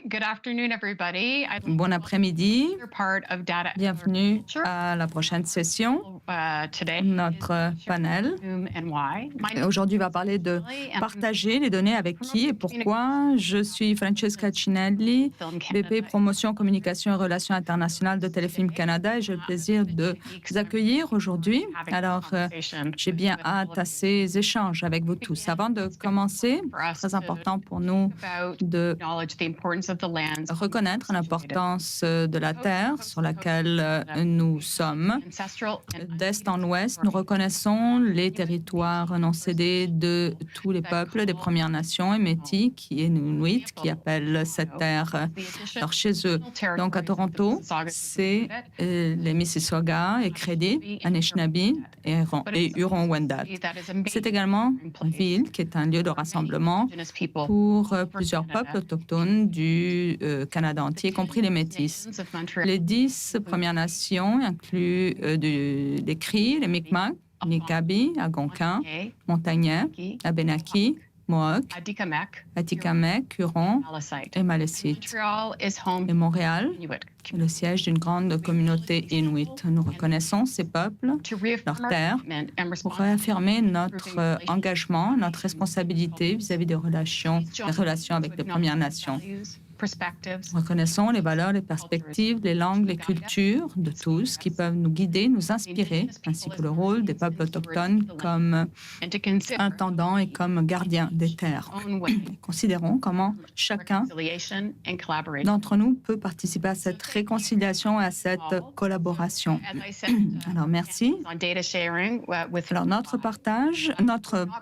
Good afternoon, everybody. Bon après-midi, Part of Data bienvenue Agriculture. à la prochaine session. Today Notre is panel whom and why. My name aujourd'hui va parler de partager les données avec qui et pourquoi. Je suis Francesca Cinelli, Film VP Canada. Promotion, Communication et Relations internationales de Téléfilm Canada et j'ai le plaisir de vous accueillir aujourd'hui. Alors, j'ai bien hâte à ces échanges avec vous tous. Avant de commencer, très important pour nous de Acknowledge the importance of the lands reconnaître l'importance de la terre sur laquelle nous sommes. ancestral and D'est en ouest, nous reconnaissons les territoires non cédés de tous les peuples des Premières Nations et Métis, qui est Inuit, qui appellent cette terre leur chez eux. Donc à Toronto, c'est les Mississauga et Credit, Anishinaabe et Huron-Wendat. C'est également une ville qui est un lieu de rassemblement pour plusieurs peuples autochtones du Canada entier, y compris les Métis. Les 10 Premières Nations incluent les Cris, les Mi'kmaq, Niqabi, Algonquin, Montagnais, Abénaki, Mohawk, Atikamekw, Huron et Malécite. Et Montréal est le siège d'une grande communauté inuit. Nous reconnaissons ces peuples, leurs terres, pour réaffirmer notre engagement, notre responsabilité vis-à-vis des relations avec les Premières Nations. Reconnaissons les valeurs, les perspectives, les langues, les cultures de tous qui peuvent nous guider, nous inspirer, ainsi que le rôle des peuples autochtones comme intendants et comme gardiens des terres. Considérons comment chacun d'entre nous peut participer à cette réconciliation et à cette collaboration. Alors, merci. Alors, notre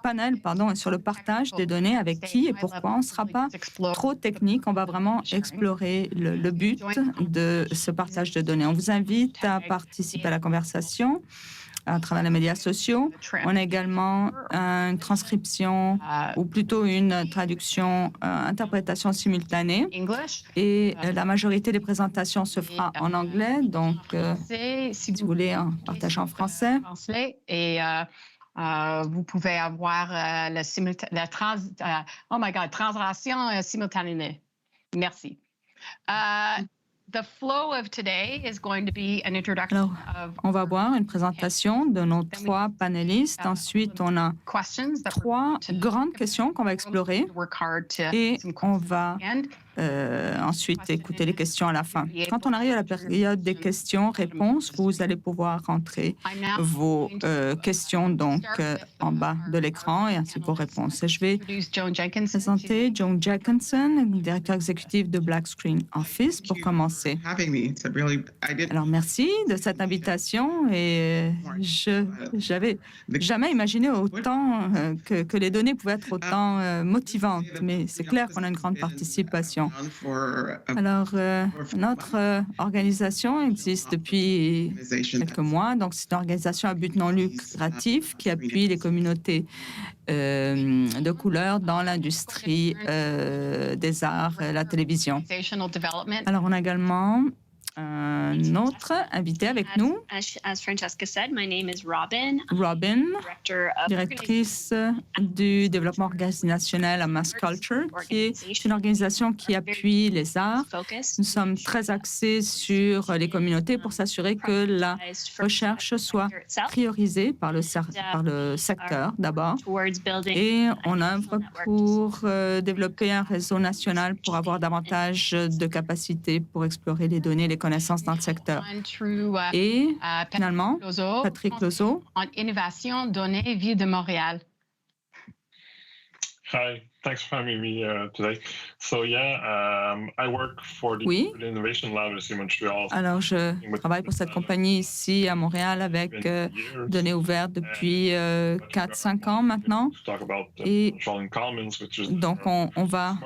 panel, est sur le partage des données avec qui et pourquoi. On ne sera pas trop technique, on va vraiment explorer le but de ce partage de données. On vous invite à participer à la conversation à travers les médias sociaux. On a également une transcription, ou plutôt une traduction, interprétation simultanée. Et la majorité des présentations se fera en anglais. Donc, si vous voulez partager en français. Et vous pouvez avoir translation simultanée. Merci. The flow of today is going to be an introduction Alors, on va voir une présentation de nos 3 panélistes. Ensuite, on a 3 grandes questions qu'on va explorer et on va ensuite écouter les questions à la fin. Quand on arrive à la période des questions-réponses, vous allez pouvoir rentrer vos questions donc en bas de l'écran et ainsi que vos réponses. Et je vais présenter Joan Jenkinson, directeur exécutif de Black Screen Office, pour commencer. Alors, merci de cette invitation et je n'avais jamais imaginé autant que les données pouvaient être autant motivantes, mais c'est clair qu'on a une grande participation. Alors, notre organisation existe depuis quelques mois, donc c'est une organisation à but non lucratif qui appuie les communautés de couleur dans l'industrie des arts et la télévision. Alors, on a également un autre invité avec nous. As Francesca said, my name is Robin. Robin, directrice du développement organisationnel à Mass Culture, qui est une organisation qui appuie les arts. Nous sommes très axés sur les communautés pour s'assurer que la recherche soit priorisée par le secteur d'abord. Et on œuvre pour développer un réseau national pour avoir davantage de capacités pour explorer les données et les connaissances dans le secteur. Et finalement, Patrick Lozo. En innovation, données, vie de Montréal. Hi, thanks for having me today. So I work for the Innovation Lab in Montreal. Alors, je travaille pour cette compagnie ici à Montréal avec données ouvertes depuis 4-5 ans maintenant. Et donc, on va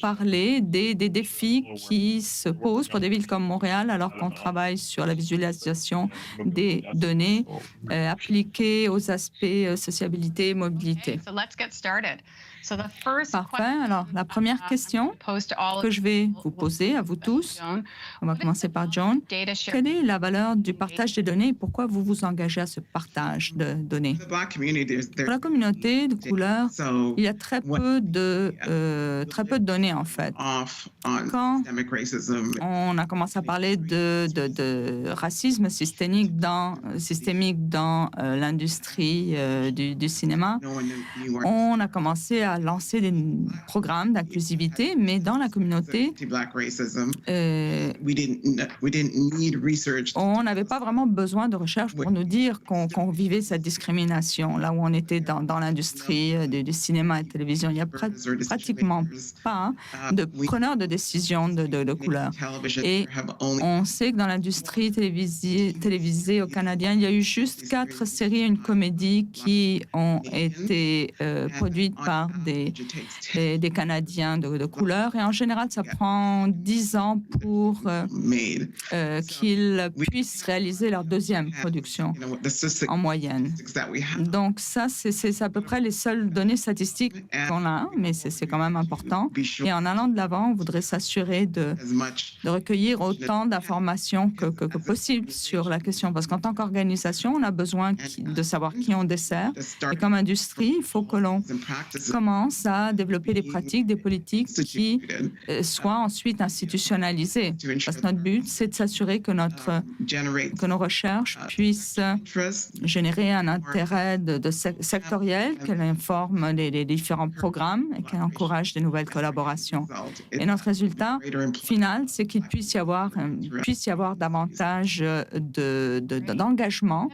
parler des défis qui se posent pour des villes comme Montréal alors qu'on travaille sur la visualisation des données appliquées aux aspects sociabilité et mobilité. So let's get started. Parfait. Alors, la première question que je vais vous poser à vous tous, on va commencer par Joan. Quelle est la valeur du partage des données et pourquoi vous vous engagez à ce partage de données? Pour la communauté de couleur, il y a très peu de données, en fait. Quand on a commencé à parler de racisme systémique dans l'industrie du cinéma, on a commencé à lancer des programmes d'inclusivité, mais dans la communauté, on n'avait pas vraiment besoin de recherche pour nous dire qu'on vivait cette discrimination, là où on était dans l'industrie du cinéma et de télévision. Il n'y a pratiquement pas de preneurs de décision de couleur. Et on sait que dans l'industrie télévisée au Canadien, il y a eu juste 4 séries et une comédie qui ont été produites par des Canadiens de couleur. Et en général, ça prend 10 ans pour qu'ils puissent réaliser leur deuxième production en moyenne. Donc ça, c'est à peu près les seules données statistiques qu'on a, mais c'est quand même important. Et en allant de l'avant, on voudrait s'assurer de recueillir autant d'informations que possible sur la question. Parce qu'en tant qu'organisation, on a besoin de savoir qui on dessert. Et comme industrie, il faut que l'on commence à développer des pratiques, des politiques qui soient ensuite institutionnalisées. Parce que notre but, c'est de s'assurer que nos recherches puissent générer un intérêt sectoriel, qu'elles informent les différents programmes et qu'elles encouragent des nouvelles collaborations. Et notre résultat final, c'est qu'il puisse y avoir davantage d'engagement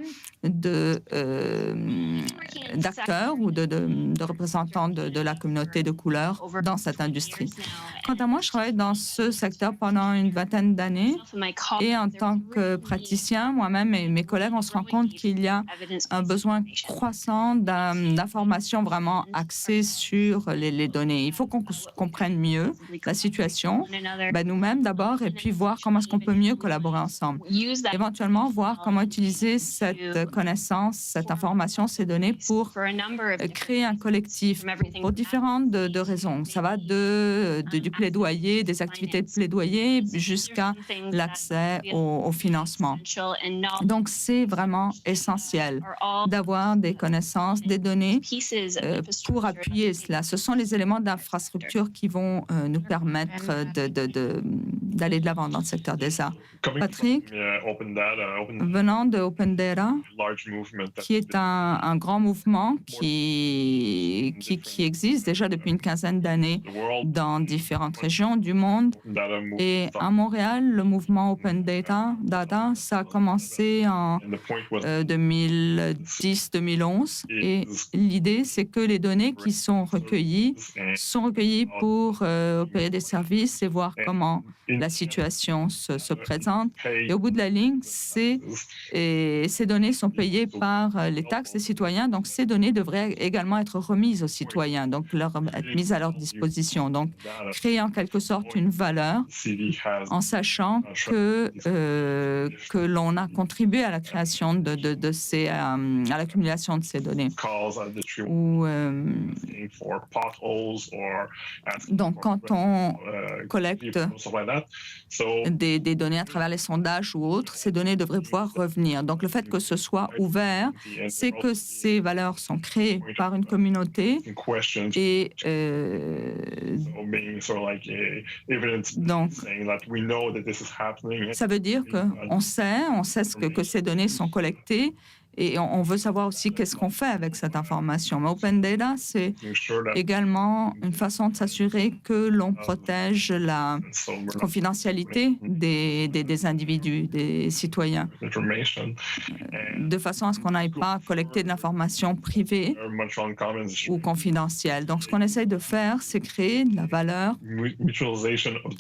d'acteurs ou de représentants de la communauté de couleur dans cette industrie. Quant à moi, je travaille dans ce secteur pendant une vingtaine d'années et en tant que praticien, moi-même et mes collègues, on se rend compte qu'il y a un besoin croissant d'informations vraiment axées sur les données. Il faut qu'on comprenne mieux la situation, nous-mêmes d'abord, et puis voir comment est-ce qu'on peut mieux collaborer ensemble. Éventuellement, voir comment utiliser cette connaissance, cette information, ces données pour créer un collectif pour différentes de raisons. Ça va du plaidoyer, des activités de plaidoyer jusqu'à l'accès au financement. Donc, c'est vraiment essentiel d'avoir des connaissances, des données pour appuyer cela. Ce sont les éléments d'infrastructure qui vont nous permettre d'aller de l'avant dans le secteur des arts. Patrick, venant de Open Data, qui est un grand mouvement qui existe déjà depuis une quinzaine d'années dans différentes régions du monde. Et à Montréal, le mouvement Open Data, ça a commencé en 2010-2011. Et l'idée, c'est que les données qui sont recueillies pour opérer des services et voir comment la situation se présente. Et au bout de la ligne, ces données sont payées par les taxes des citoyens. Donc, ces données devraient également être remises aux citoyens, donc être mises à leur disposition. Donc, créer en quelque sorte une valeur en sachant que l'on a contribué à la création à l'accumulation de ces données. Donc, quand on collecte des données à travers les sondages ou autres, ces données devraient pouvoir revenir. Donc, le fait que ce soit ouvert, c'est que ces valeurs sont créées par une communauté et donc, ça veut dire qu'on sait que ces données sont collectées. Et on veut savoir aussi qu'est-ce qu'on fait avec cette information. Mais Open Data, c'est également une façon de s'assurer que l'on protège la confidentialité des individus, des citoyens, de façon à ce qu'on n'aille pas collecter de l'information privée ou confidentielle. Donc, ce qu'on essaye de faire, c'est créer de la valeur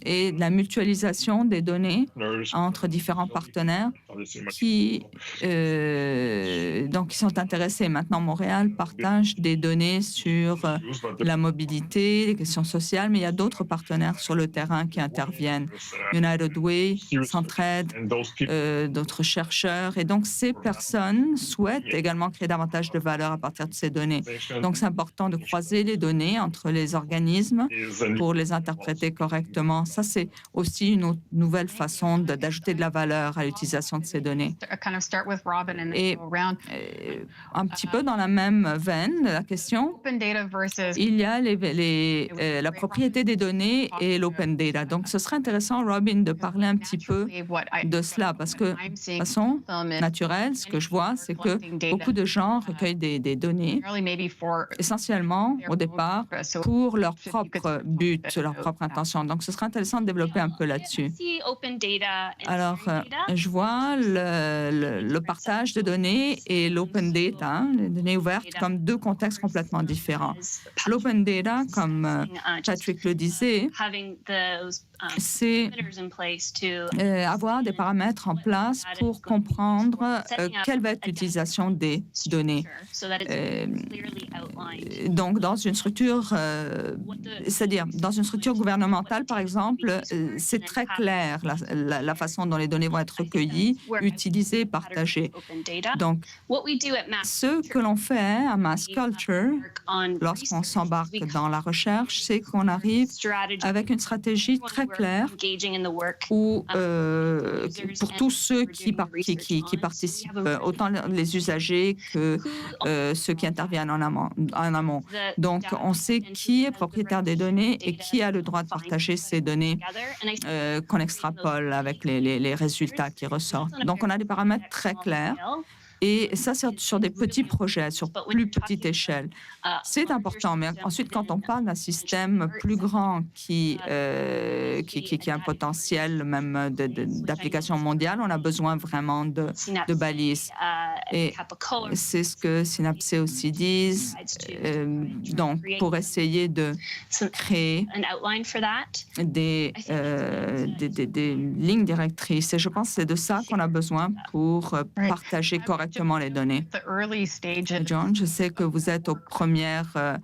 et de la mutualisation des données entre différents partenaires qui donc, ils sont intéressés. Maintenant, Montréal partage des données sur la mobilité, les questions sociales, mais il y a d'autres partenaires sur le terrain qui interviennent. United Way, Centraide, d'autres chercheurs. Et donc, ces personnes souhaitent également créer davantage de valeur à partir de ces données. Donc, c'est important de croiser les données entre les organismes pour les interpréter correctement. Ça, c'est aussi une nouvelle façon d'ajouter de la valeur à l'utilisation de ces données. Et un petit peu dans la même veine de la question, il y a la propriété des données et l'open data. Donc, ce serait intéressant, Robin, de parler un petit peu de cela, parce que, de façon naturelle, ce que je vois, c'est que beaucoup de gens recueillent des données, essentiellement, au départ, pour leur propre but, leur propre intention. Donc, ce serait intéressant de développer un peu là-dessus. Alors, je vois le partage de données et l'open data, les données ouvertes, comme deux contextes complètement différents. L'open data, comme Patrick le disait, c'est avoir des paramètres en place pour comprendre quelle va être l'utilisation des données. Donc, dans une structure, c'est-à-dire dans une structure gouvernementale, par exemple, c'est très clair la façon dont les données vont être recueillies, utilisées, partagées. Donc, ce que l'on fait à Mass Culture, lorsqu'on s'embarque dans la recherche, c'est qu'on arrive avec une stratégie très claire où, pour tous ceux qui participent, autant les usagers que ceux qui interviennent en amont. Donc, on sait qui est propriétaire des données et qui a le droit de partager ces données qu'on extrapole avec les résultats qui ressortent. Donc, on a des paramètres très clairs. Et ça, c'est sur des petits projets, sur plus petite échelle. C'est important, mais ensuite, quand on parle d'un système plus grand qui a un potentiel même d'application mondiale, on a besoin vraiment de balises. Et c'est ce que Synapse aussi disent. Donc, pour essayer de créer des lignes directrices. Et je pense que c'est de ça qu'on a besoin pour partager correctement les données. John, je sais que vous êtes aux premières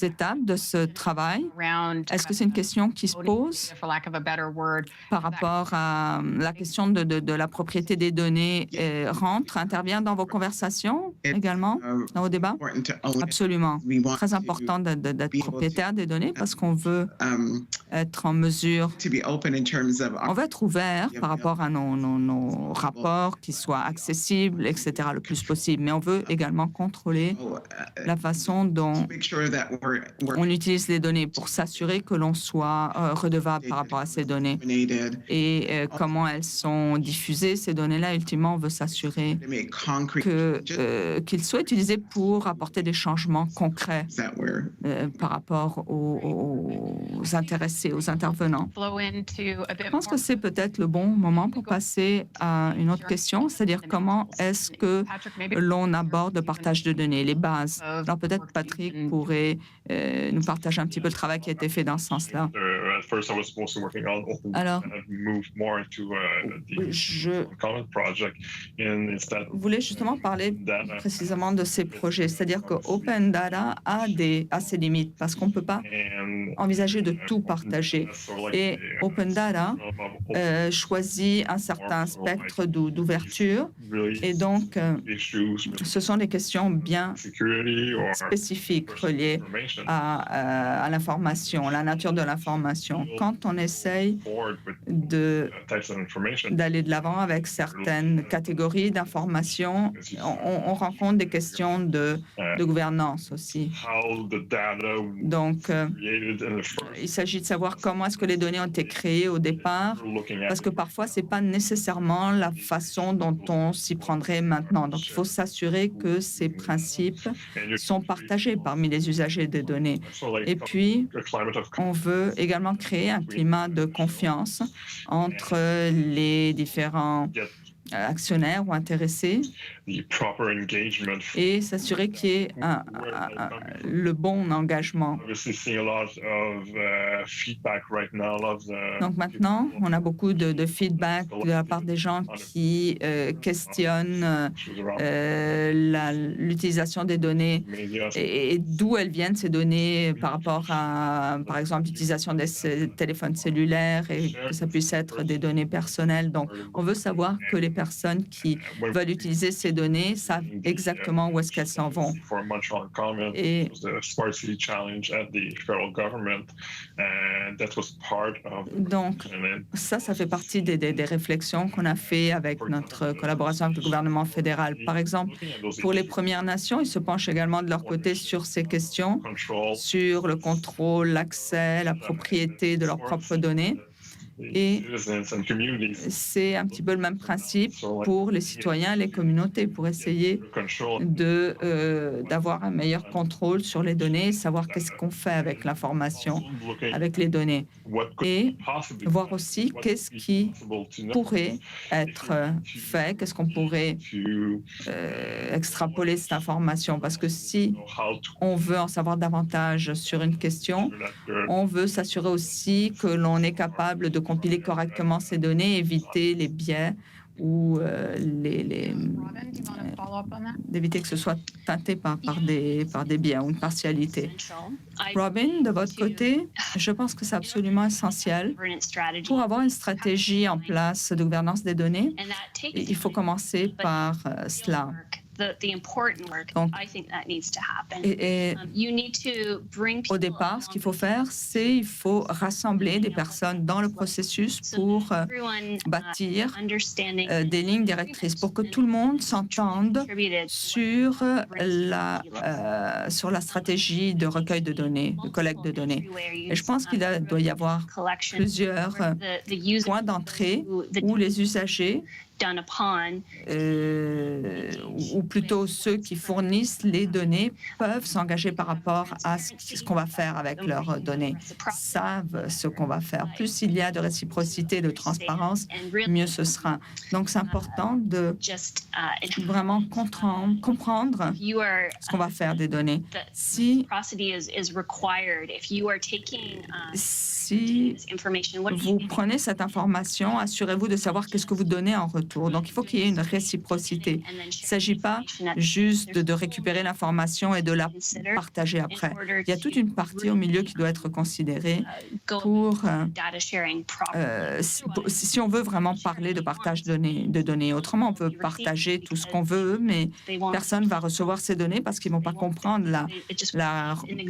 étapes de ce travail. Est-ce que c'est une question qui se pose par rapport à la question de la propriété des données intervient dans vos conversations également, dans vos débats? Absolument. Très important d'être propriétaire des données parce qu'on veut être en mesure, on veut être ouvert par rapport à nos rapports, qui soient accessibles, etc., le plus possible. Mais on veut également contrôler la façon dont on utilise les données pour s'assurer que l'on soit redevable par rapport à ces données. Et comment elles sont diffusées, ces données-là, ultimement, on veut s'assurer qu'ils soient utilisés pour apporter des changements concrets par rapport aux intéressés, aux intervenants. Je pense que c'est peut-être le bon moment pour passer à une autre question, c'est-à-dire comment est-ce que l'on aborde le partage de données, les bases. Alors peut-être Patrick pourrait nous partager un petit peu le travail qui a été fait dans ce sens-là. Alors, je voulais justement parler précisément de ces projets, c'est-à-dire que Open Data a ses limites parce qu'on ne peut pas envisager de tout partager. Et Open Data choisit un certain spectre d'ouverture et donc ce sont des questions bien spécifiques reliées à l'information, la nature de l'information. Quand on essaye d'aller de l'avant avec certaines catégories d'informations, on rencontre des questions de gouvernance aussi. Donc, il s'agit de savoir comment est-ce que les données ont été créées au départ, parce que parfois, ce n'est pas nécessairement la façon dont on s'y prendrait maintenant. Donc, il faut s'assurer que ces principes sont partagés parmi les usagers des données. Et puis, on veut également créer un climat de confiance entre les différents actionnaires ou intéressés et s'assurer qu'il y ait le bon engagement. Donc maintenant, on a beaucoup de feedback de la part des gens qui questionnent l'utilisation des données et d'où elles viennent ces données par rapport à, par exemple, l'utilisation des téléphones cellulaires et que ça puisse être des données personnelles. Donc, on veut savoir que les personnes qui veulent utiliser ces données savent exactement où est-ce qu'elles s'en vont. Et donc, ça fait partie des réflexions qu'on a fait avec notre collaboration avec le gouvernement fédéral. Par exemple, pour les Premières Nations, ils se penchent également de leur côté sur ces questions, sur le contrôle, l'accès, la propriété de leurs propres données. Et c'est un petit peu le même principe pour les citoyens et les communautés, pour essayer d'avoir un meilleur contrôle sur les données, savoir qu'est-ce qu'on fait avec l'information, avec les données, et voir aussi qu'est-ce qui pourrait être fait, qu'est-ce qu'on pourrait extrapoler cette information. Parce que si on veut en savoir davantage sur une question, on veut s'assurer aussi que l'on est capable de compiler correctement ces données, éviter les biais ou d'éviter que ce soit teinté par des biais ou une partialité. Robin, de votre côté, je pense que c'est absolument essentiel pour avoir une stratégie en place de gouvernance des données. Il faut commencer par cela. Donc, au départ, ce qu'il faut faire, c'est il faut rassembler des personnes dans le processus pour bâtir des lignes directrices, pour que tout le monde s'entende sur la stratégie de recueil de données, de collecte de données. Et je pense qu'il doit y avoir plusieurs points d'entrée où les usagers ou plutôt ceux qui fournissent les données peuvent s'engager par rapport à ce qu'on va faire avec leurs données, savent ce qu'on va faire. Plus il y a de réciprocité, de transparence, mieux ce sera. Donc, c'est important de vraiment comprendre ce qu'on va faire des données. Si vous prenez cette information, assurez-vous de savoir qu'est-ce que vous donnez en retour. Donc, il faut qu'il y ait une réciprocité. Il ne s'agit pas juste de récupérer l'information et de la partager après. Il y a toute une partie au milieu qui doit être considérée pour si on veut vraiment parler de partage de données. Autrement, on peut partager tout ce qu'on veut, mais personne ne va recevoir ces données parce qu'ils ne vont pas comprendre la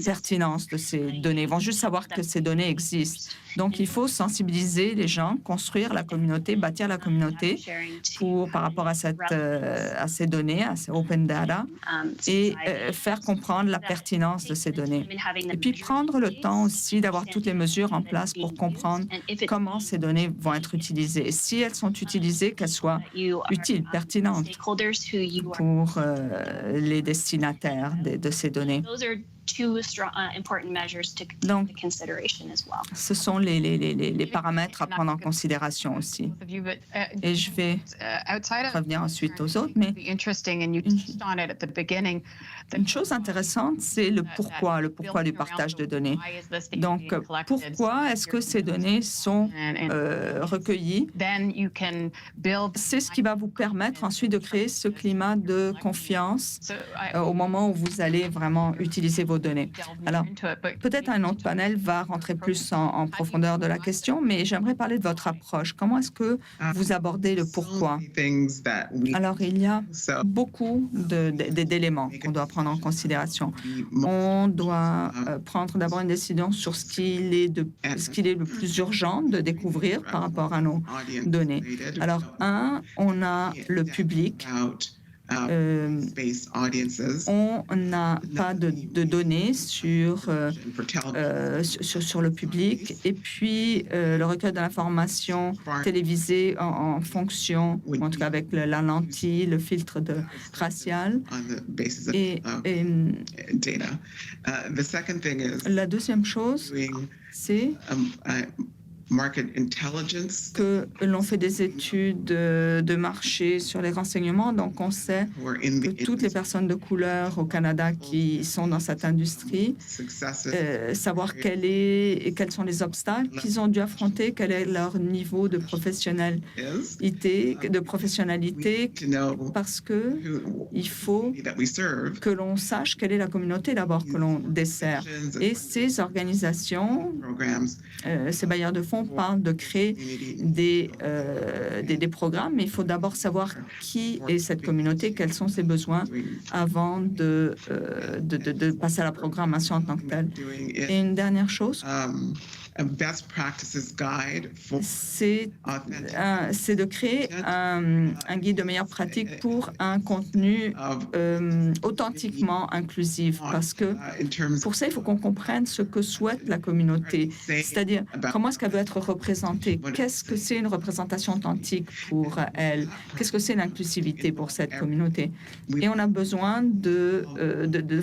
pertinence de ces données. Ils vont juste savoir que ces données existent. Donc, il faut sensibiliser les gens, construire la communauté, bâtir la communauté par rapport à ces données, à ces open data, et faire comprendre la pertinence de ces données. Et puis, prendre le temps aussi d'avoir toutes les mesures en place pour comprendre comment ces données vont être utilisées. Et si elles sont utilisées, qu'elles soient utiles, pertinentes pour les destinataires de ces données. Donc, ce sont les paramètres à prendre en considération aussi. Et je vais revenir ensuite aux autres, mais une chose intéressante, c'est le pourquoi du partage de données. Donc, pourquoi est-ce que ces données sont recueillies? C'est ce qui va vous permettre ensuite de créer ce climat de confiance au moment où vous allez vraiment utiliser vos données. Alors, peut-être un autre panel va rentrer plus en profondeur de la question, mais j'aimerais parler de votre approche. Comment est-ce que vous abordez le pourquoi? Alors, il y a beaucoup d'éléments qu'on doit prendre en considération. On doit prendre d'abord une décision sur ce qu'il est le plus urgent de découvrir par rapport à nos données. Alors, on a le public. On n'a pas de données sur le public. Et puis, le recueil de l'information télévisée en fonction, en tout cas avec la lentille, le filtre racial. Et la deuxième chose, c'est que l'on fait des études de marché sur les renseignements. Donc, on sait que toutes les personnes de couleur au Canada qui sont dans cette industrie, savoir quels sont les obstacles qu'ils ont dû affronter, quel est leur niveau de professionnalité, parce que il faut que l'on sache quelle est la communauté d'abord que l'on dessert. Et ces organisations, ces bailleurs de fonds parlent de créer des programmes, mais il faut d'abord savoir qui est cette communauté, quels sont ses besoins avant de passer à la programmation en tant que telle. Et une dernière chose, c'est de créer un guide de meilleures pratiques pour un contenu authentiquement inclusif, parce que pour ça, il faut qu'on comprenne ce que souhaite la communauté, c'est-à-dire comment est-ce qu'elle veut être représentée, qu'est-ce que c'est une représentation authentique pour elle, qu'est-ce que c'est l'inclusivité pour cette communauté. Et on a besoin de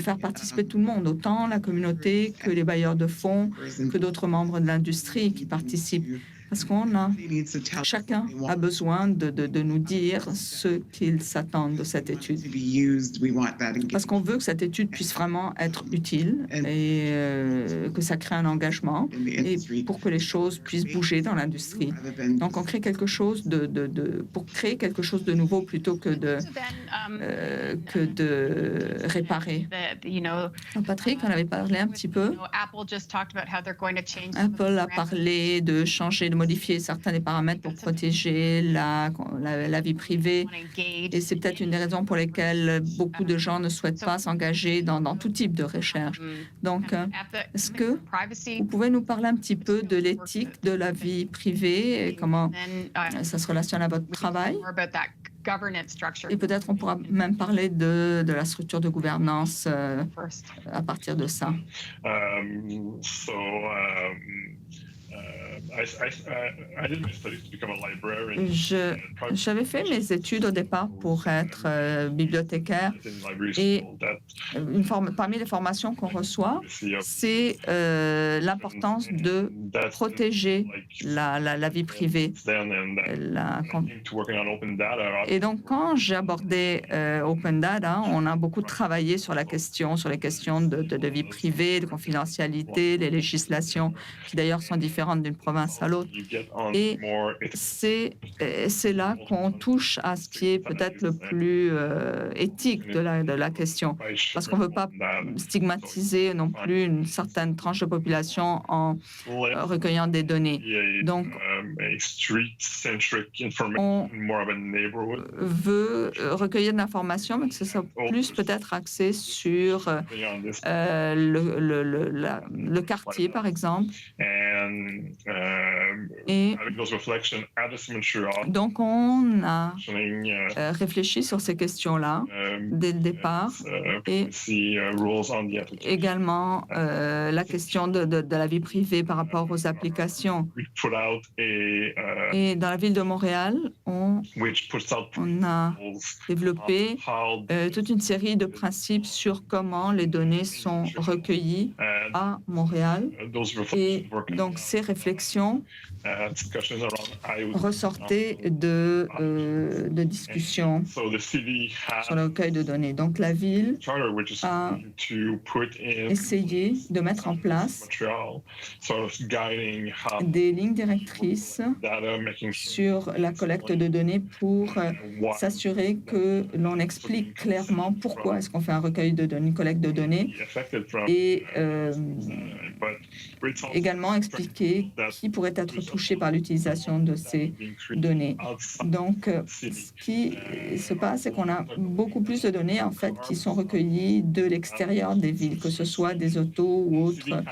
faire participer tout le monde, autant la communauté que les bailleurs de fonds, que d'autres membres de l'industrie qui participent. Parce chacun a besoin de nous dire ce qu'ils s'attendent de cette étude. Parce qu'on veut que cette étude puisse vraiment être utile et que ça crée un engagement et pour que les choses puissent bouger dans l'industrie. Donc, on crée quelque chose pour créer quelque chose de nouveau plutôt que de réparer. Patrick, on avait parlé un petit peu. Apple a parlé de changer, de modifier certains des paramètres pour protéger la vie privée. Et c'est peut-être une des raisons pour lesquelles beaucoup de gens ne souhaitent pas s'engager dans tout type de recherche. Donc, est-ce que vous pouvez nous parler un petit peu de l'éthique de la vie privée et comment ça se relationne à votre travail? Et peut-être on pourra même parler de la structure de gouvernance à partir de ça. J'avais fait mes études au départ pour être bibliothécaire et parmi les formations qu'on reçoit, c'est l'importance de protéger la vie privée. Et donc, quand j'ai abordé Open Data, on a beaucoup travaillé sur les questions de vie privée, de confidentialité, les législations qui d'ailleurs sont différentes d'une province à l'autre. Et c'est là qu'on touche à ce qui est peut-être le plus éthique de la question, parce qu'on ne veut pas stigmatiser non plus une certaine tranche de population en recueillant des données. Donc, on veut recueillir de l'information, mais que ce soit plus peut-être axé sur le quartier, par exemple. Et donc, on a réfléchi sur ces questions-là dès le départ et également la question de la vie privée par rapport aux applications. Et dans la ville de Montréal, on a développé toute une série de principes sur comment les données sont recueillies à Montréal. Et donc, ces réflexions ressortaient de discussions sur le recueil de données. Donc, la ville a essayé de mettre en place des lignes directrices sur la collecte de données pour s'assurer que l'on explique clairement pourquoi est-ce qu'on fait un recueil de données, une collecte de données, et également expliquer qui pourrait être touché par l'utilisation de ces données. Donc, ce qui se passe, c'est qu'on a beaucoup plus de données, en fait, qui sont recueillies de l'extérieur des villes, que ce soit des autos ou autres.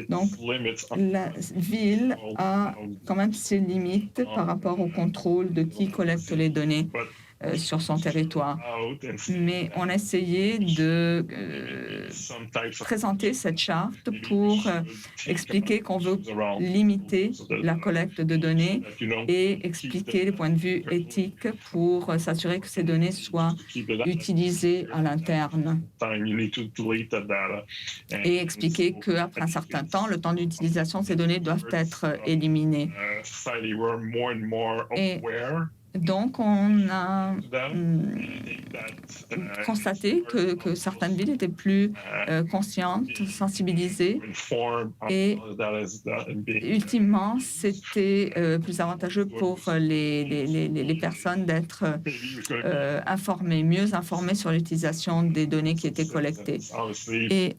Donc, la ville a quand même ses limites par rapport au contrôle de qui collecte les données. sur son territoire. Mais on a essayé de présenter cette charte pour expliquer qu'on veut limiter la collecte de données et expliquer les points de vue éthiques pour s'assurer que ces données soient utilisées à l'interne. Et expliquer qu'après un certain temps, le temps d'utilisation de ces données doivent être éliminés. Et donc, on a constaté que certaines villes étaient plus conscientes, sensibilisées, et ultimement, c'était plus avantageux pour les personnes d'être informées, mieux informées sur l'utilisation des données qui étaient collectées. Et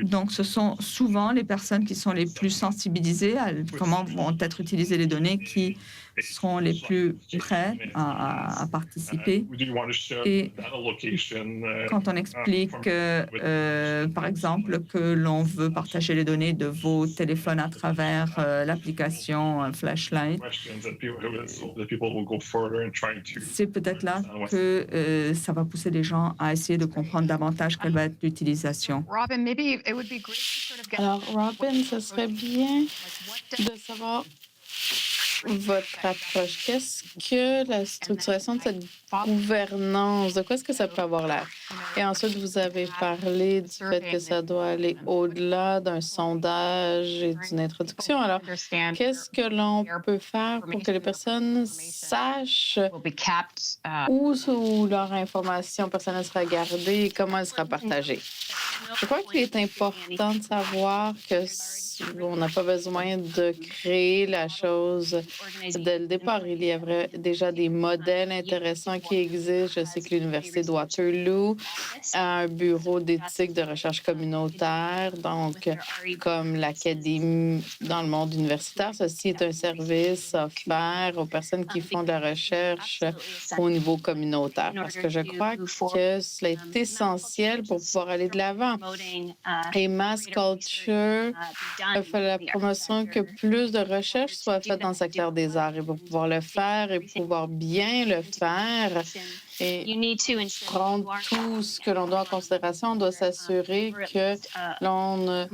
donc, ce sont souvent les personnes qui sont les plus sensibilisées à comment vont être utilisées les données qui seront les plus prêts à participer. Et quand on explique, par exemple, que l'on veut partager les données de vos téléphones à travers l'application Flashlight, c'est peut-être là que ça va pousser les gens à essayer de comprendre davantage quelle va être l'utilisation. Alors, Robin, ce serait bien de savoir votre approche. Qu'est-ce que la structuration de cette gouvernance, de quoi est-ce que ça peut avoir l'air? Et ensuite, vous avez parlé du fait que ça doit aller au-delà d'un sondage et d'une introduction. Alors, qu'est-ce que l'on peut faire pour que les personnes sachent où leur information personnelle sera gardée et comment elle sera partagée? Je crois qu'il est important de savoir que on n'a pas besoin de créer la chose dès le départ. Il y a déjà des modèles intéressants qui existent. Je sais que l'Université de Waterloo a un bureau d'éthique de recherche communautaire, donc comme l'Académie dans le monde universitaire. Ceci est un service offert aux personnes qui font de la recherche au niveau communautaire, parce que je crois que cela est essentiel pour pouvoir aller de l'avant. Et Mass Culture fait la promotion que plus de recherches soient faites dans le secteur des arts. Et pour pouvoir le faire et pouvoir bien le faire et prendre tout ce que l'on doit en considération, on doit s'assurer que l'on ne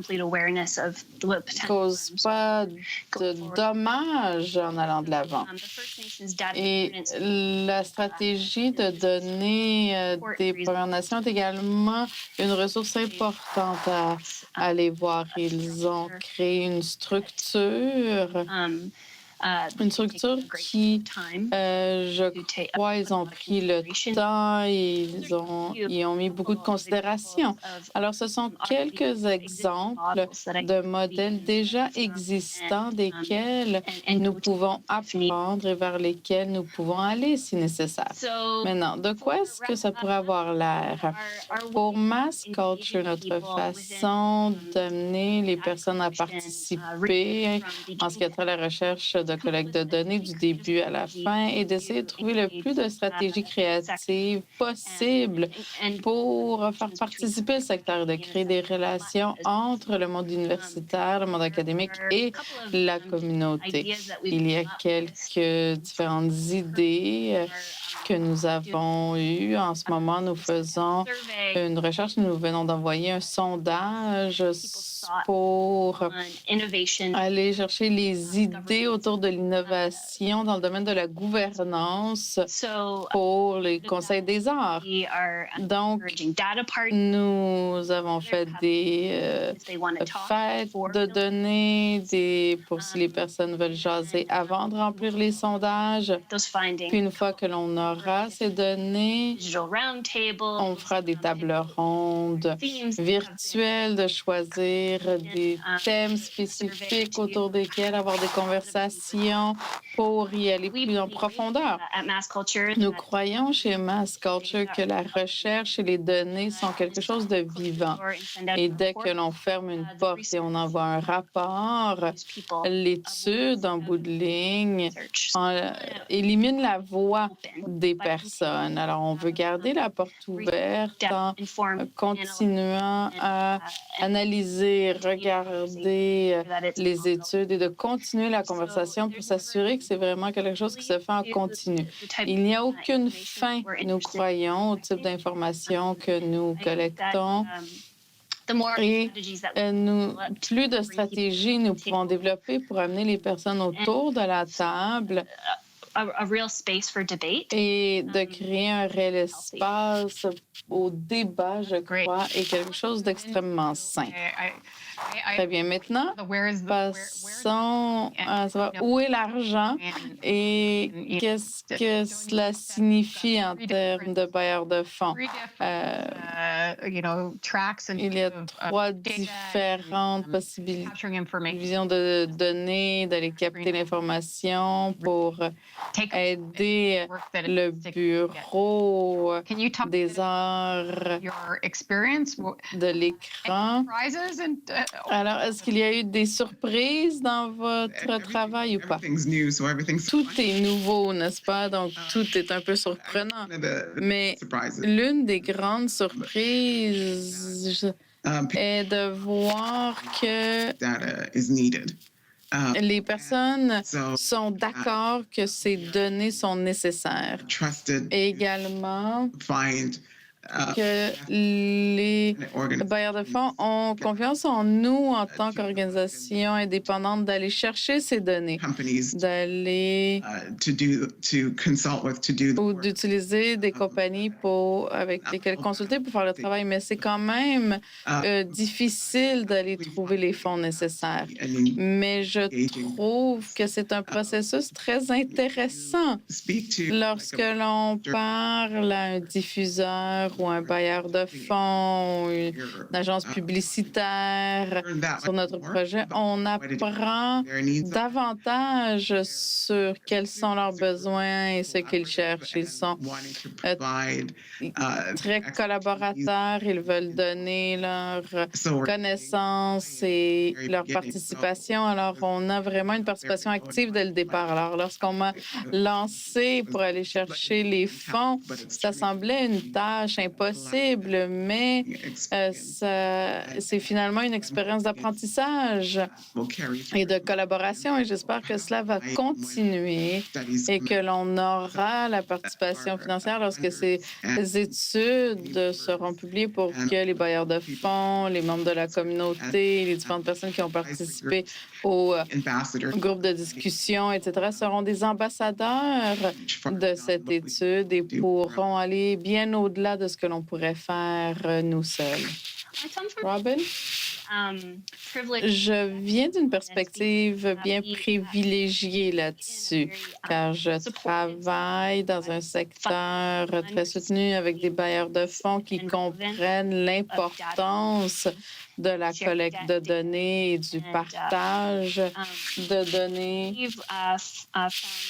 cause pas de dommages en allant de l'avant. Et la stratégie de donner des Premières Nations est également une ressource importante à aller voir. Ils ont créé une structure qui, je crois, ils ont pris le temps, ils ont mis beaucoup de considération. Alors, ce sont quelques exemples de modèles déjà existants desquels nous pouvons apprendre et vers lesquels nous pouvons aller si nécessaire. Maintenant, de quoi est-ce que ça pourrait avoir l'air? Pour Mass Culture, notre façon d'amener les personnes à participer en ce qui a trait à la recherche de collecte de données du début à la fin et d'essayer de trouver le plus de stratégies créatives possibles pour faire participer le secteur, de créer des relations entre le monde universitaire, le monde académique et la communauté. Il y a quelques différentes idées que nous avons eues. En ce moment, nous faisons une recherche. Nous venons d'envoyer un sondage pour aller chercher les idées autour de l'innovation dans le domaine de la gouvernance pour les conseils des arts. Donc, nous avons fait des fêtes de données pour si les personnes veulent jaser avant de remplir les sondages. Puis, une fois que l'on aura ces données, on fera des tables rondes virtuelles de choisir des thèmes spécifiques autour desquels avoir des conversations pour y aller plus en profondeur. Nous croyons chez Mass Culture que la recherche et les données sont quelque chose de vivant. Et dès que l'on ferme une porte et on envoie un rapport, l'étude, en bout de ligne, élimine la voix des personnes. Alors, on veut garder la porte ouverte en continuant à analyser d'aller regarder les études et de continuer la conversation pour s'assurer que c'est vraiment quelque chose qui se fait en continu. Il n'y a aucune fin, nous croyons, au type d'informations que nous collectons. Et plus de stratégies nous pouvons développer pour amener les personnes autour de la table et de créer un réel espace au débat, je crois, est quelque chose d'extrêmement sain. Très bien. Maintenant, passons à savoir où est l'argent et qu'est-ce que cela signifie en termes de bailleurs de fonds. Il y a trois différentes possibilités visions de données, d'aller capter l'information pour aider le Bureau des arts de l'écran. Alors, est-ce qu'il y a eu des surprises dans votre travail ou pas? Tout est nouveau, n'est-ce pas? Donc, tout est un peu surprenant. Mais l'une des grandes surprises est de voir que les personnes sont d'accord que ces données sont nécessaires. Et également, que les bailleurs de fonds ont confiance en nous en tant qu'organisation indépendante d'aller chercher ces données, d'aller ou d'utiliser des compagnies avec lesquelles consulter pour faire le travail. Mais c'est quand même difficile d'aller trouver les fonds nécessaires. Mais je trouve que c'est un processus très intéressant lorsque l'on parle à un diffuseur ou un bailleur de fonds, une agence publicitaire sur notre projet, on apprend davantage sur quels sont leurs besoins et ce qu'ils cherchent. Ils sont très collaborateurs, ils veulent donner leurs connaissances et leur participation. Alors, on a vraiment une participation active dès le départ. Alors, lorsqu'on m'a lancé pour aller chercher les fonds, ça semblait une tâche impossible, mais c'est finalement une expérience d'apprentissage et de collaboration et j'espère que cela va continuer et que l'on aura la participation financière lorsque ces études seront publiées pour que les bailleurs de fonds, les membres de la communauté, les différentes personnes qui ont participé au groupe de discussion, etc., seront des ambassadeurs de cette étude et pourront aller bien au-delà de ce que l'on pourrait faire nous seuls. Robin? Je viens d'une perspective bien privilégiée là-dessus, car je travaille dans un secteur très soutenu avec des bailleurs de fonds qui comprennent l'importance de la collecte de données et du partage de données.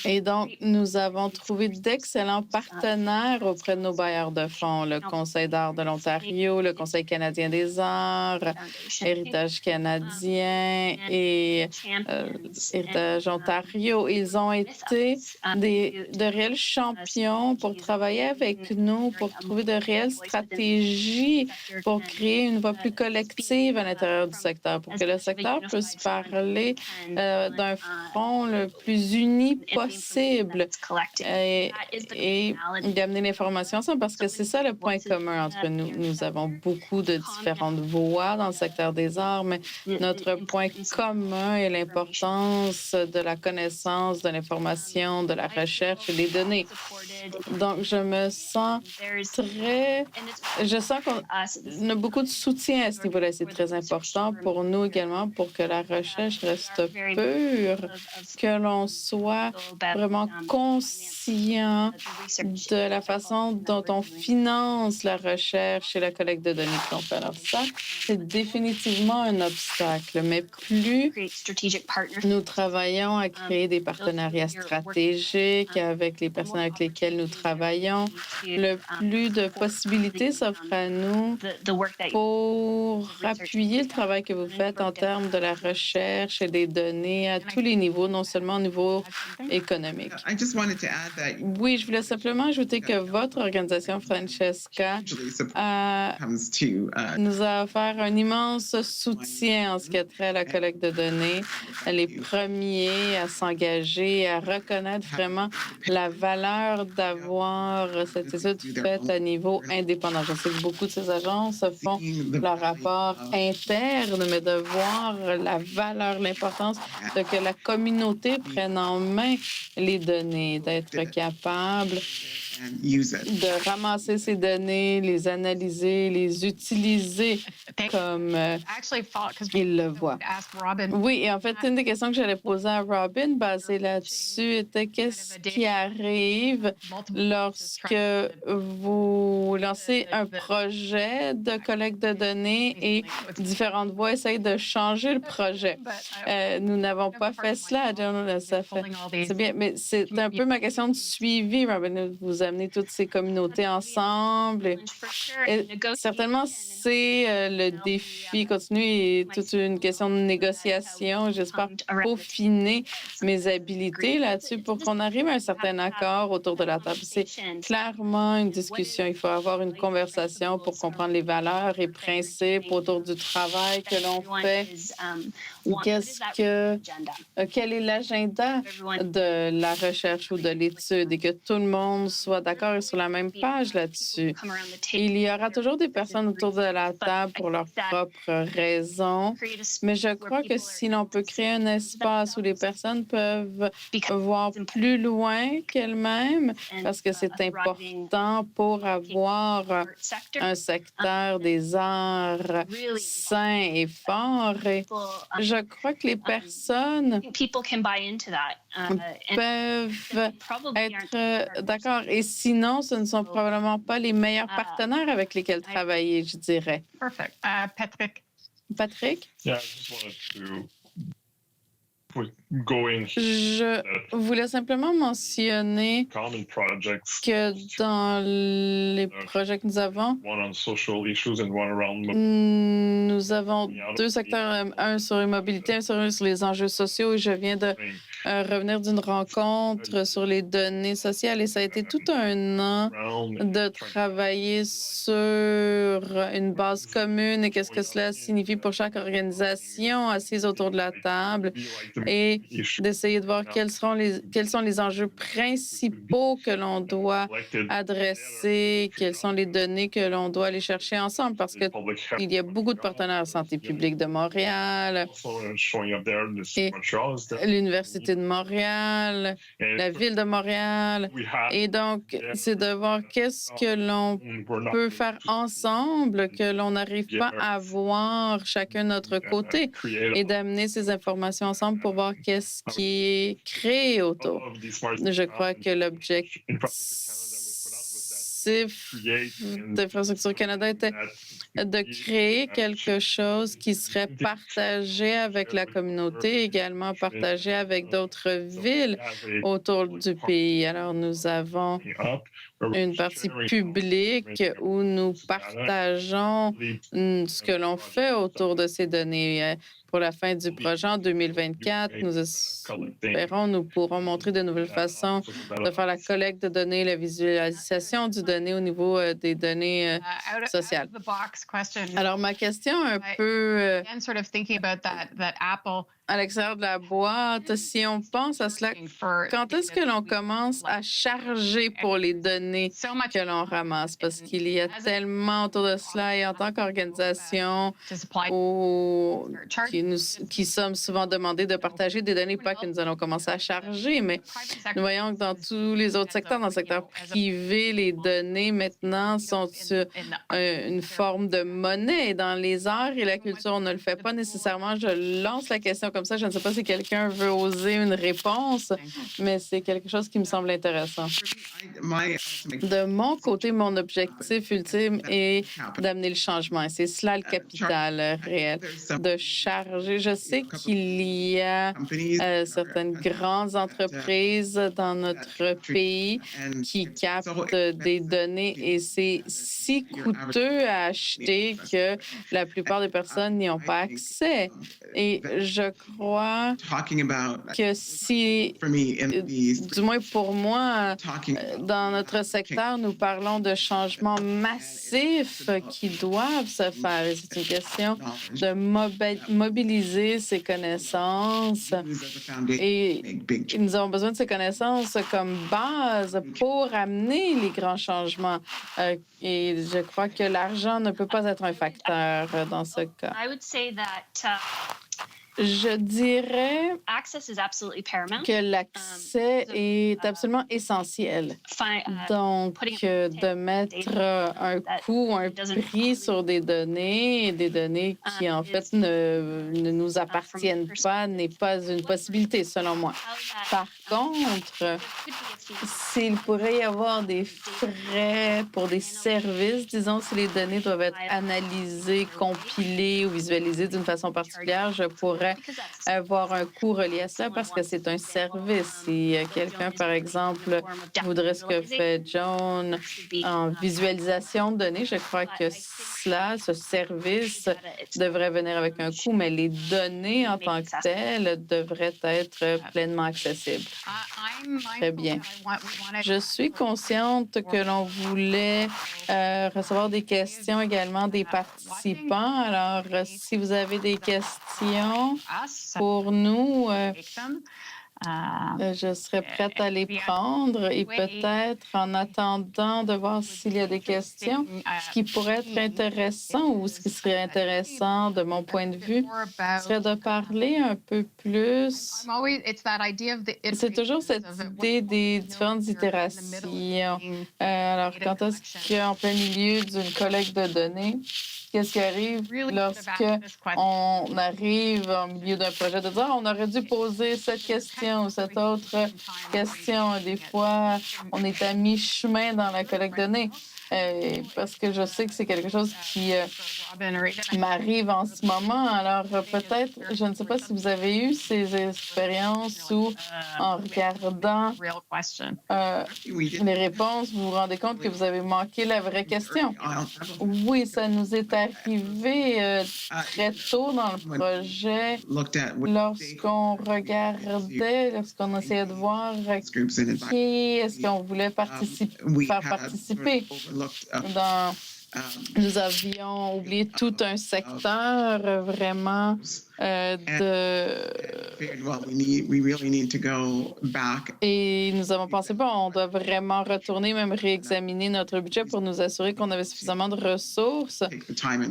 Et donc, nous avons trouvé d'excellents partenaires auprès de nos bailleurs de fonds, le Conseil d'art de l'Ontario, le Conseil canadien des arts, Héritage canadien et Héritage Ontario. Ils ont été de réels champions pour travailler avec nous, pour trouver de réelles stratégies, pour créer une voie plus collective à l'intérieur du secteur, pour que le secteur puisse parler d'un front le plus uni possible et d'amener l'information ensemble, parce que c'est ça le point commun entre nous. Nous avons beaucoup de différentes voix dans le secteur des arts, mais notre point commun est l'importance de la connaissance, de l'information, de la recherche et des données. Donc, je sens qu'on a beaucoup de soutien à ce niveau-là. C'est très important pour nous également pour que la recherche reste pure, que l'on soit vraiment conscient de la façon dont on finance la recherche et la collecte de données qu'on fait. Alors ça, c'est définitivement un obstacle, mais plus nous travaillons à créer des partenariats stratégiques avec les personnes avec lesquelles lesquels nous travaillons, le plus de possibilités s'offrent à nous pour appuyer le travail que vous faites en termes de la recherche et des données à tous les niveaux, non seulement au niveau économique. Oui, je voulais simplement ajouter que votre organisation, Francesca, nous a offert un immense soutien en ce qui a trait à la collecte de données. Les premiers à s'engager, à reconnaître vraiment la valeur d'avoir cette étude faite à niveau indépendant. Je sais que beaucoup de ces agences font leur rapport interne, mais de voir la valeur, l'importance de que la communauté prenne en main les données, d'être capable de ramasser ces données, les analyser, les utiliser comme il le voit. Oui, et en fait, une des questions que j'allais poser à Robin, basée là-dessus, était qu'est-ce qui arrive lorsque vous lancez un projet de collecte de données et différentes voix essayent de changer le projet. Nous n'avons pas fait cela, c'est bien, mais c'est un peu ma question de suivi, Robin. Vous amenez toutes ces communautés ensemble. Et certainement, c'est le défi continu et toute une question de négociation. J'espère peaufiner mes habiletés là-dessus pour qu'on arrive à un certain accord autour de la table. C'est clairement une discussion. Il faut avoir une conversation pour comprendre les valeurs et principes autour du travail que l'on fait. Quel est l'agenda de la recherche ou de l'étude et que tout le monde soit d'accord et sur la même page là-dessus. Il y aura toujours des personnes autour de la table pour leurs propres raisons, mais je crois que si l'on peut créer un espace où les personnes peuvent voir plus loin qu'elles-mêmes, parce que c'est important pour avoir un secteur des arts sain et fort. Et je crois que les personnes peuvent être d'accord. Et sinon, ce ne sont probablement pas les meilleurs partenaires avec lesquels travailler, je dirais. Perfect. Patrick. Patrick? Yeah, I just wanted to go in Je voulais simplement mentionner common projects. que dans les projets que nous avons, One on social issues and one around nous avons deux secteurs, un sur les mobilités, un sur les enjeux sociaux. Je viens de revenir d'une rencontre sur les données sociales et ça a été tout un an de travailler sur une base commune et qu'est-ce que cela signifie pour chaque organisation assise autour de la table et d'essayer de voir quels sont les enjeux principaux que l'on doit adresser, quelles sont les données que l'on doit aller chercher ensemble parce qu'il y a beaucoup de partenaires Santé publique de Montréal, et l'Université de Montréal, la Ville de Montréal. Et donc, c'est de voir qu'est-ce que l'on peut faire ensemble, que l'on n'arrive pas à voir chacun de notre côté et d'amener ces informations ensemble pour voir qu'est-ce qui est créé autour. Je crois que l'objectif d'Infrastructure Canada était de créer quelque chose qui serait partagé avec la communauté, également partagé avec d'autres villes autour du pays. Alors, nous avons une partie publique où nous partageons ce que l'on fait autour de ces données. Pour la fin du projet en 2024, nous espérons nous pourrons montrer de nouvelles façons de faire la collecte de données, la visualisation du données au niveau des données sociales. Alors, ma question un peu à l'extérieur de la boîte, si on pense à cela, quand est-ce que l'on commence à charger pour les données que l'on ramasse? Parce qu'il y a tellement autour de cela et en tant qu'organisation qui sommes souvent demandés de partager des données, pas que nous allons commencer à charger, mais nous voyons que dans tous les autres secteurs, dans le secteur privé, les données maintenant sont une forme de monnaie. Dans les arts et la culture, on ne le fait pas nécessairement. Je lance la question comme comme ça. Je ne sais pas si quelqu'un veut oser une réponse, mais c'est quelque chose qui me semble intéressant. De mon côté, mon objectif ultime est d'amener le changement. Et c'est cela le capital réel, de charger. Je sais qu'il y a certaines grandes entreprises dans notre pays qui captent des données et c'est si coûteux à acheter que la plupart des personnes n'y ont pas accès. Et je crois que si, du moins pour moi, dans notre secteur, nous parlons de changements massifs qui doivent se faire. Et c'est une question de mobiliser ces connaissances. Et nous avons besoin de ces connaissances comme base pour amener les grands changements. Et je crois que l'argent ne peut pas être un facteur dans ce cas. Je dirais que l'accès est absolument essentiel. Donc, de mettre un coût, un prix sur des données qui, en fait, ne nous appartiennent pas, n'est pas une possibilité, selon moi. Par contre, s'il pourrait y avoir des frais pour des services, disons, si les données doivent être analysées, compilées ou visualisées d'une façon particulière, je pourrais avoir un coût relié à cela parce que c'est un service. Si quelqu'un, par exemple, voudrait ce que fait Joan en visualisation de données, je crois que ce service devrait venir avec un coût, mais les données en tant que telles devraient être pleinement accessibles. Très bien. Je suis consciente que l'on voulait recevoir des questions également des participants. Alors, si vous avez des questions pour nous, je serais prête à les prendre et peut-être en attendant de voir s'il y a des questions, ce qui pourrait être intéressant ou ce qui serait intéressant de mon point de vue serait de parler un peu plus. C'est toujours cette idée des différentes itérations. Alors, quand est-ce qu'en plein milieu d'une collecte de données, qu'est-ce qui arrive lorsque on arrive au milieu d'un projet de dire on aurait dû poser cette question ou cette autre question. Des fois, on est à mi-chemin dans la collecte de données. Parce que je sais que c'est quelque chose qui m'arrive en ce moment. Alors, peut-être, je ne sais pas si vous avez eu ces expériences où, en regardant les réponses, vous vous rendez compte que vous avez manqué la vraie question. Oui, ça nous est arrivé très tôt dans le projet, lorsqu'on regardait, lorsqu'on essayait de voir qui est-ce qu'on voulait faire participer. Nous avions oublié tout un secteur vraiment Et nous avons pensé, bon, on doit vraiment retourner, même réexaminer notre budget pour nous assurer qu'on avait suffisamment de ressources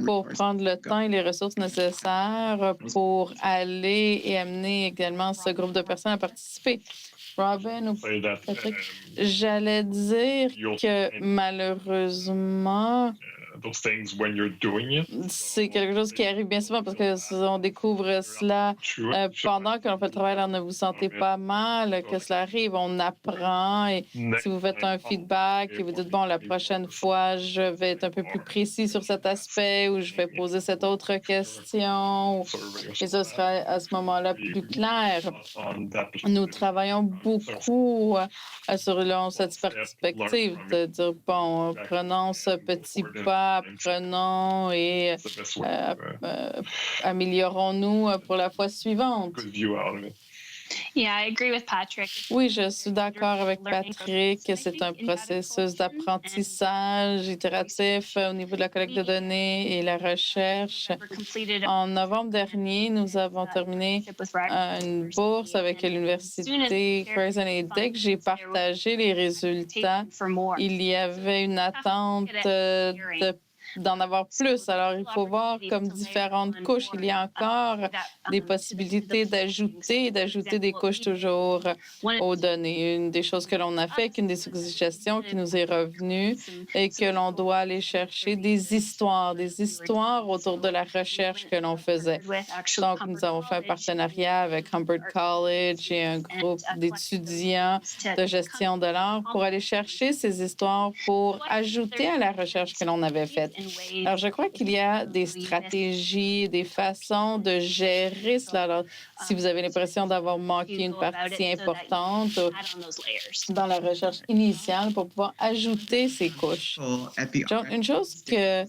pour prendre le temps et les ressources nécessaires pour aller et amener également ce groupe de personnes à participer. Robin ou Patrick, j'allais dire que malheureusement, c'est quelque chose qui arrive bien souvent parce qu'on découvre cela pendant que l'on fait le travail. Alors, ne vous sentez pas mal que cela arrive. On apprend et si vous faites un feedback et vous dites, bon, la prochaine fois, je vais être un peu plus précis sur cet aspect ou je vais poser cette autre question et ce sera à ce moment-là plus clair. Nous travaillons beaucoup sur cette perspective de dire, bon, prenons ce petit pas, apprenons et améliorons-nous pour la fois suivante. Oui, je suis d'accord avec Patrick que c'est un processus d'apprentissage itératif au niveau de la collecte de données et la recherche. En novembre dernier, nous avons terminé une bourse avec l'Université Creighton et dès que j'ai partagé les résultats, il y avait une attente de d'en avoir plus. Alors, il faut voir comme différentes couches. Il y a encore des possibilités d'ajouter des couches toujours aux données. Une des choses que l'on a fait, qu'une des suggestions qui nous est revenue, est que l'on doit aller chercher des histoires autour de la recherche que l'on faisait. Donc, nous avons fait un partenariat avec Humboldt College et un groupe d'étudiants de gestion de l'art pour aller chercher ces histoires pour ajouter à la recherche que l'on avait faite. Alors, je crois qu'il y a des stratégies, des façons de gérer cela. Alors, si vous avez l'impression d'avoir manqué une partie importante dans la recherche initiale pour pouvoir ajouter ces couches. Une chose que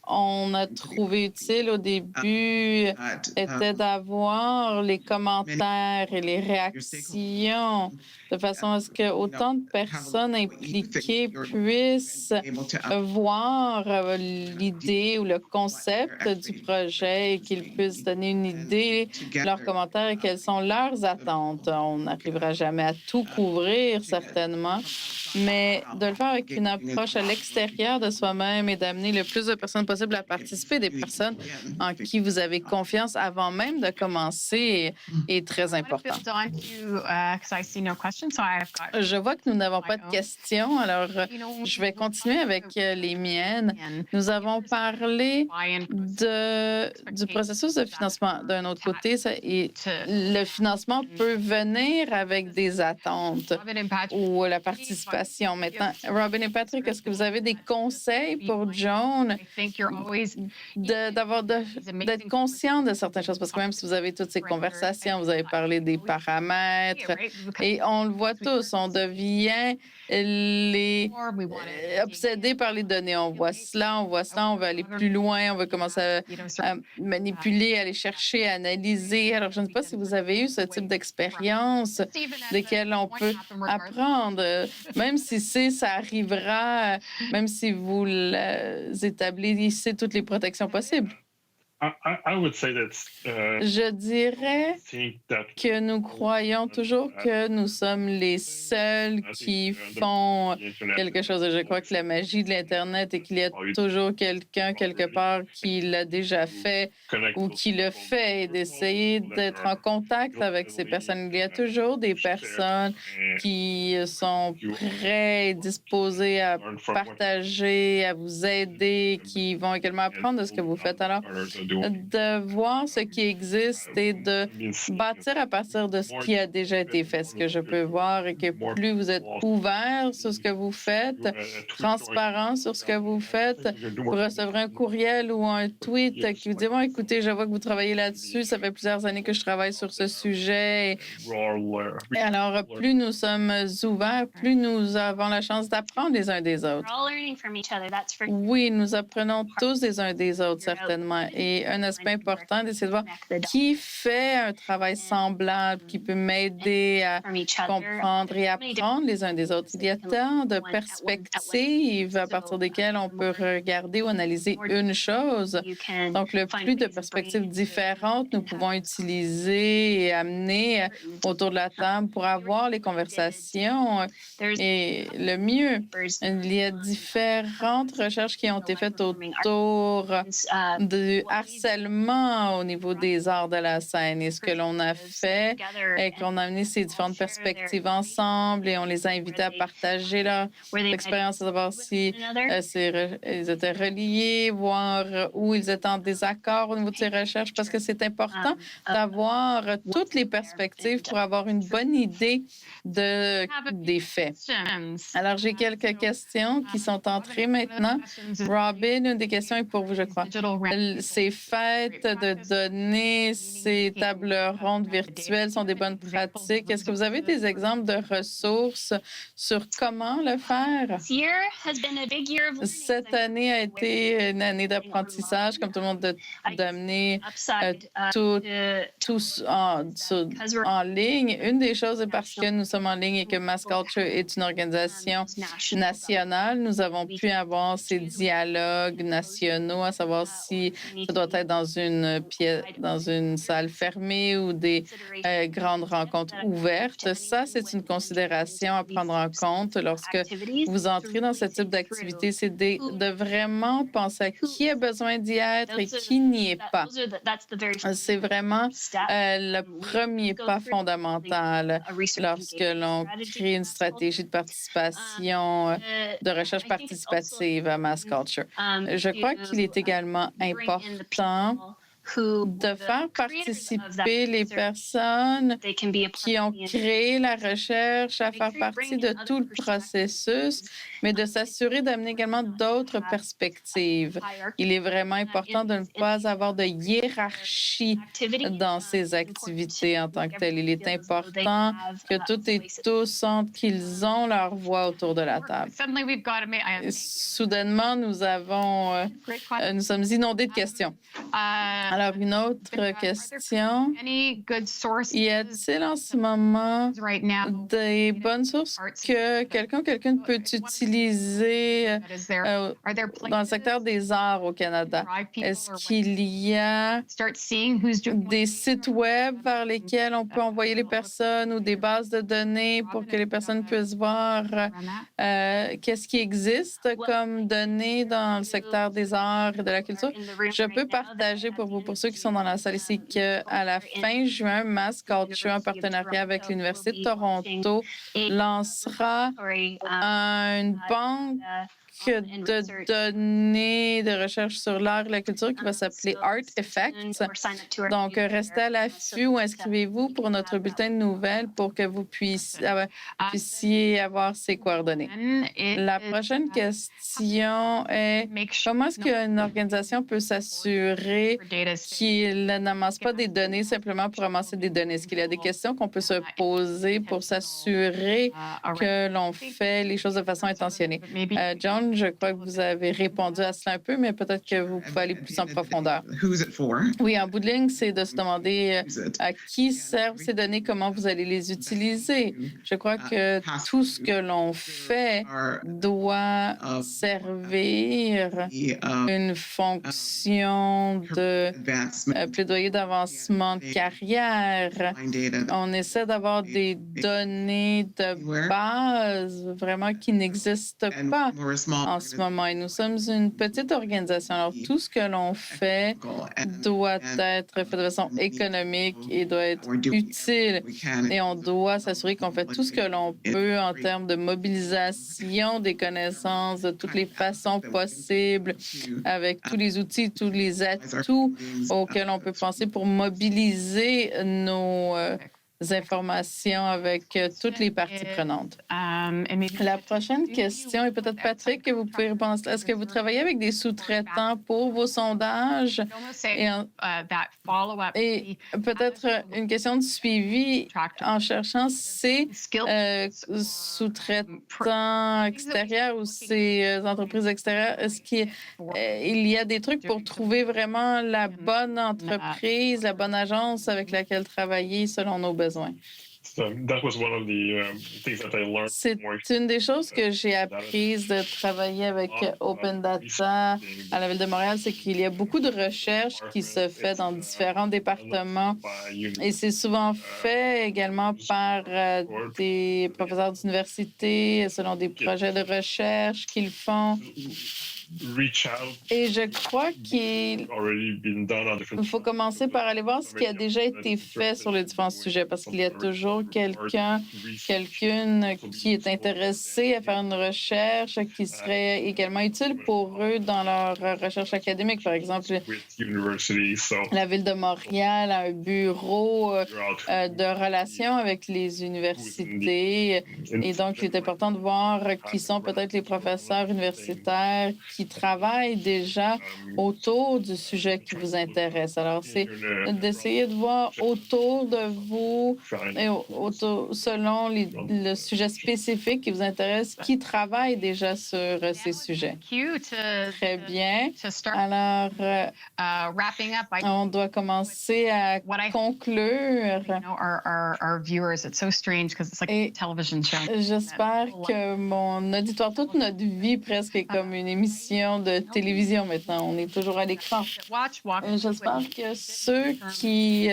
on a trouvé utile au début était d'avoir les commentaires et les réactions de façon à ce que autant de personnes impliquées puissent voir l'idée ou le concept du projet et qu'ils puissent donner une idée, leurs commentaires et quelles sont leurs attentes. On n'arrivera jamais à tout couvrir, certainement, mais de le faire avec une approche à l'extérieur de soi-même et d'amener le plus de personnes possible à participer, des personnes en qui vous avez confiance avant même de commencer est très important. Je vois que nous n'avons pas de questions, alors je vais continuer avec les miennes. Nous avons parlé du processus de financement. D'un autre côté, le financement peut venir avec des attentes ou la participation. Maintenant, Robin et Patrick, est-ce que vous avez des conseils pour Joan d'être conscient de certaines choses? Parce que même si vous avez toutes ces conversations, vous avez parlé des paramètres et on le voit tous, on devient obsédé par les données. On voit cela, on veut aller plus loin, on veut commencer à manipuler, aller chercher, à analyser. Alors, je ne sais pas si vous avez eu ce type d'expérience desquelles on peut apprendre, même si ça arrivera, même si vous établissez toutes les protections possibles. Je dirais que nous croyons toujours que nous sommes les seuls qui font quelque chose. Je crois que la magie de l'Internet est qu'il y a toujours quelqu'un quelque part qui l'a déjà fait ou qui le fait et d'essayer d'être en contact avec ces personnes. Il y a toujours des personnes qui sont prêtes et disposées à partager, à vous aider, qui vont également apprendre de ce que vous faites. Alors, de voir ce qui existe et de bâtir à partir de ce qui a déjà été fait. Ce que je peux voir est que plus vous êtes ouvert sur ce que vous faites, transparent sur ce que vous faites, vous recevrez un courriel ou un tweet qui vous dit « Bon, écoutez, je vois que vous travaillez là-dessus, ça fait plusieurs années que je travaille sur ce sujet. » Et alors, plus nous sommes ouverts, plus nous avons la chance d'apprendre les uns des autres. Oui, nous apprenons tous les uns des autres, certainement. Et un aspect important, c'est de voir qui fait un travail semblable, qui peut m'aider à comprendre et apprendre les uns des autres. Il y a tant de perspectives à partir desquelles on peut regarder ou analyser une chose. Donc, le plus de perspectives différentes nous pouvons utiliser et amener autour de la table pour avoir les conversations. Et le mieux, il y a différentes recherches qui ont été faites autour du harcèlement au niveau des arts de la scène. Et ce que l'on a fait est qu'on a amené ces différentes perspectives ensemble et on les a invités à partager leur expérience, à savoir si ils étaient reliés, voir où ils étaient en désaccord au niveau de ces recherches, parce que c'est important d'avoir toutes les perspectives pour avoir une bonne idée des faits. Alors, j'ai quelques questions qui sont entrées maintenant. Robin, une des questions est pour vous, je crois. Ces fêtes de données, ces tables rondes virtuelles sont des bonnes pratiques. Est-ce que vous avez des exemples de ressources sur comment le faire? Cette année a été une année d'apprentissage, comme tout le monde, d'amener tout en ligne. Une des choses est parce que nous sommes en ligne et que Mass Culture est une organisation nationale. Nous avons pu avoir ces dialogues nationaux, à savoir si ça doit doit être dans une pièce, dans une salle fermée ou des grandes rencontres ouvertes. Ça, c'est une considération à prendre en compte lorsque vous entrez dans ce type d'activité. C'est de vraiment penser à qui a besoin d'y être et qui n'y est pas. C'est vraiment le premier pas fondamental lorsque l'on crée une stratégie de participation, de recherche participative à Mass Culture. Je crois qu'il est également important de faire participer les personnes qui ont créé la recherche à faire partie de tout le processus, mais de s'assurer d'amener également d'autres perspectives. Il est vraiment important de ne pas avoir de hiérarchie dans ces activités en tant que telles. Il est important que toutes et tous sentent qu'ils ont leur voix autour de la table. Soudainement, nous sommes inondés de questions. Alors, une autre question. Y a-t-il en ce moment des bonnes sources que quelqu'un peut utiliser dans le secteur des arts au Canada? Est-ce qu'il y a des sites web vers lesquels on peut envoyer les personnes ou des bases de données pour que les personnes puissent voir qu'est-ce qui existe comme données dans le secteur des arts et de la culture? Je peux partager pour ceux qui sont dans la salle ici, qu'à la fin juin, Mass Culture, en partenariat avec l'Université de Toronto, lancera une banque de données de recherche sur l'art et la culture qui va s'appeler Art Effects. Donc, restez à l'affût ou inscrivez-vous pour notre bulletin de nouvelles pour que vous puissiez avoir ces coordonnées. La prochaine question est comment est-ce qu'une organisation peut s'assurer qu'il n'amasse pas des données simplement pour amasser des données? Est-ce qu'il y a des questions qu'on peut se poser pour s'assurer que l'on fait les choses de façon intentionnée? John, je crois que vous avez répondu à cela un peu, mais peut-être que vous pouvez aller plus en profondeur. Oui, en bout de ligne, c'est de se demander à qui servent ces données, comment vous allez les utiliser. Je crois que tout ce que l'on fait doit servir une fonction de plaidoyer d'avancement de carrière. On essaie d'avoir des données de base vraiment qui n'existent pas en ce moment. Et nous sommes une petite organisation. Alors, tout ce que l'on fait doit être fait de façon économique et doit être utile. Et on doit s'assurer qu'on fait tout ce que l'on peut en termes de mobilisation des connaissances de toutes les façons possibles, avec tous les outils, tous les atouts auxquels on peut penser pour mobiliser nos informations avec toutes les parties prenantes. La prochaine question est peut-être Patrick, que vous pouvez répondre. Est-ce que vous travaillez avec des sous-traitants pour vos sondages? Et peut-être une question de suivi en cherchant ces sous-traitants extérieurs ou ces entreprises extérieures. Est-ce qu'il y a des trucs pour trouver vraiment la bonne entreprise, la bonne agence avec laquelle travailler selon nos besoins? C'est une des choses que j'ai apprises de travailler avec Open Data à la Ville de Montréal, c'est qu'il y a beaucoup de recherches qui se fait dans différents départements et c'est souvent fait également par des professeurs d'université selon des projets de recherche qu'ils font. Et je crois qu'il faut commencer par aller voir ce qui a déjà été fait sur les différents sujets, parce qu'il y a toujours quelqu'une qui est intéressé à faire une recherche qui serait également utile pour eux dans leur recherche académique. Par exemple, la Ville de Montréal a un bureau de relations avec les universités. Et donc, il est important de voir qui sont peut-être les professeurs universitaires qui travaillent déjà autour du sujet qui vous intéresse. Alors, c'est d'essayer de voir autour de vous, et selon le sujet spécifique qui vous intéresse, qui travaille déjà sur ces sujets. Très bien. Alors, on doit commencer à conclure. Et j'espère que mon auditoire, toute notre vie presque est comme une émission émission de télévision maintenant. On est toujours à l'écran. J'espère que ceux qui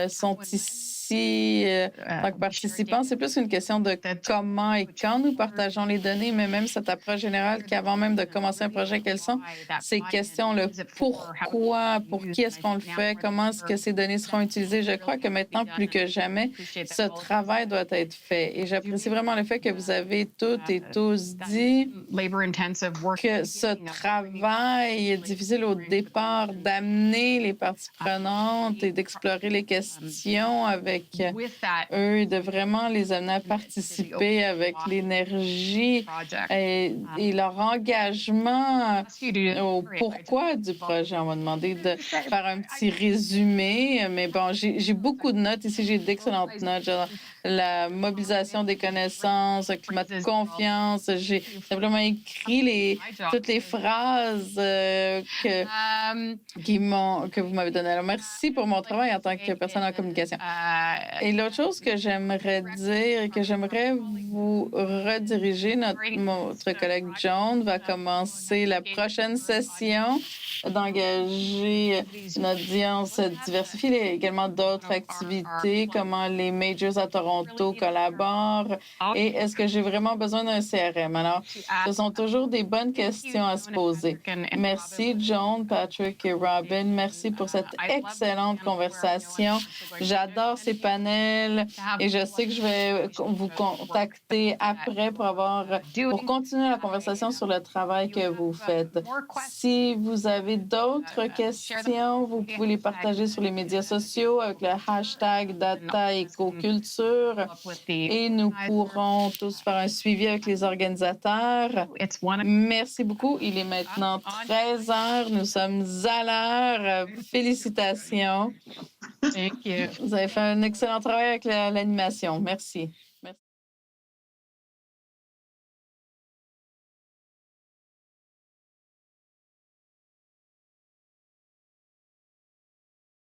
sont ici en tant que participants, c'est plus une question de comment et quand nous partageons les données, mais même cette approche générale qu'avant même de commencer un projet, quelles sont ces questions, le pourquoi, pour qui est-ce qu'on le fait, comment est-ce que ces données seront utilisées. Je crois que maintenant, plus que jamais, ce travail doit être fait. Et j'apprécie vraiment le fait que vous avez toutes et tous dit que ce travail est difficile au départ d'amener les parties prenantes et d'explorer les questions avec eux, de vraiment les amener à participer avec l'énergie et leur engagement au pourquoi du projet. On m'a demandé de faire un petit résumé, mais bon, j'ai beaucoup de notes ici, j'ai d'excellentes notes. Genre, la mobilisation des connaissances, le climat de confiance. J'ai simplement écrit toutes les phrases que vous m'avez données. Alors, merci pour mon travail en tant que personne en communication. Et l'autre chose que j'aimerais dire, que j'aimerais vous rediriger, notre collègue John va commencer la prochaine session d'engager une audience diversifiée. Il y a également d'autres activités, comment les majors à Toronto collaborent et est-ce que j'ai vraiment besoin d'un CRM? Alors, ce sont toujours des bonnes questions à se poser. Merci, John, Patrick et Robin. Merci pour cette excellente conversation. J'adore ces panels et je sais que je vais vous contacter après pour continuer la conversation sur le travail que vous faites. Si vous avez d'autres questions, vous pouvez les partager sur les médias sociaux avec le hashtag DataEcoCulture et nous pourrons tous faire un suivi avec les organisateurs. Merci beaucoup. Il est maintenant 13 heures. Nous sommes à l'heure. Félicitations. Vous avez fait un excellent travail avec l'animation. Merci.